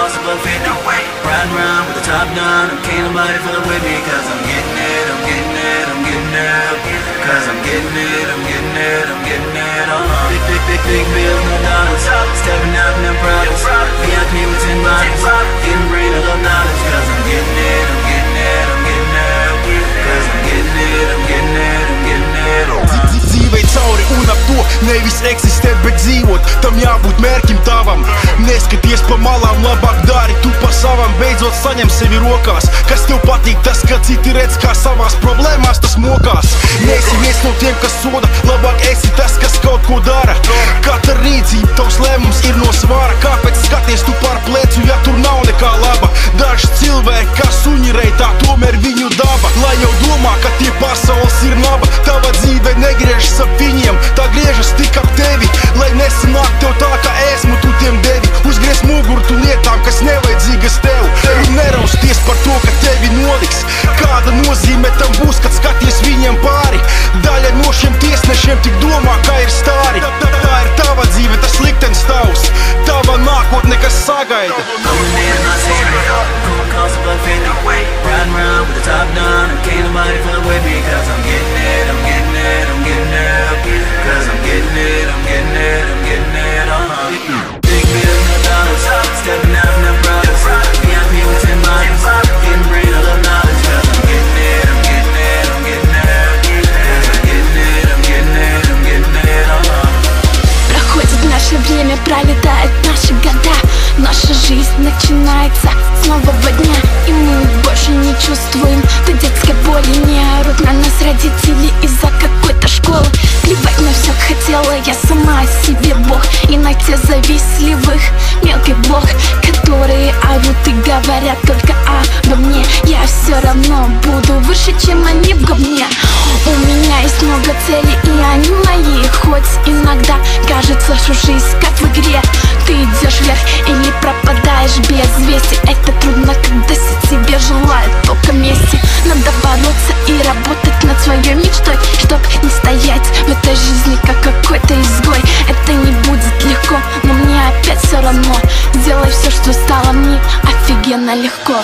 cost of a 50. Riding around with the top down, and can't nobody fuck with me, cause I'm getting it, I'm getting it, I'm getting it. Cause I'm getting it, I'm getting it, I'm getting it. Big bills, no dollars. Stepping out in them products. VIP with 10 bottles. Getting brain a little knowledge. Cause I'm getting it, I'm getting it, I'm getting it. Cause I'm getting it, I'm getting it, I'm getting it. Dzīvei cauri un ap to, nevis eksistēt, bet dzīvot. Tam jābūt mērķim tavam. Neskaties pa malām, labāk dari tu pa savam. Beidzot saņem sevi rokās. Kas tev patīk, tas, ka citi redz kā savās problēmās, tas mokās. Neesi viens no tiem, kas soda, labāk esi tas, kas kaut ko dara. Katra rīcība, tavs lēmums ir no svara. Kāpēc skaties tu par plecu, ja tur nav nekā laba? Daži cilvēki, kā suņi rei, tā tomēr viņu daba. Lai jau domā, ka tie pasaules ir naba. Tava dzīve negriežas ap viņiem, tā griežas tik ap tevi. Lai nesanāk tev tā, ka esmu tu tiem devi. Uzgriez muguru tu lietām, kas nevajadzīgas tev. Un nerausties par to, ka tevi noliks. Kāda nozīme tam būs, kad skaties viņiem pāri? Daļa no šiem tiesnešiem tik domā, ka ir stāri. Tā ir tava dzīve, tas liktenis tavs. Tava nākotne, kas sagaida. Riding around with the top down, and can't nobody fuck with me, cause I'm getting it, I'm getting it, I'm getting it. Cause I'm getting it, I'm getting it, I'm getting it. Big bills, no dollars. Stepping out in them products. VIP with 10 bottles. Getting brain a little knowledge. Cause I'm getting it, I'm getting it, I'm getting it. Cause I'm getting it, I'm getting it, I'm getting it. Проходит наше время, пролетают наши года. Наша жизнь начинается с нового дня, и мы больше не чувствуем той детской боли. Не орут на нас родители из-за какой-то школы. Плевать на все хотела, я сама себе бог. И на те завистливых мелких блох, которые орут и говорят только обо мне. Я все равно буду выше, чем они в говне. У меня есть много целей, и они мои. Хоть иногда кажется, что жизнь как в игре. Ты идешь вверх или пропадаешь без вести. Это трудно, когда себе желают только мести. Надо бороться и работать над своей мечтой, чтоб не стоять в этой жизни как какой-то изгой. Это не будет легко, но мне опять все равно. Сделай все, что стало мне офигенно легко.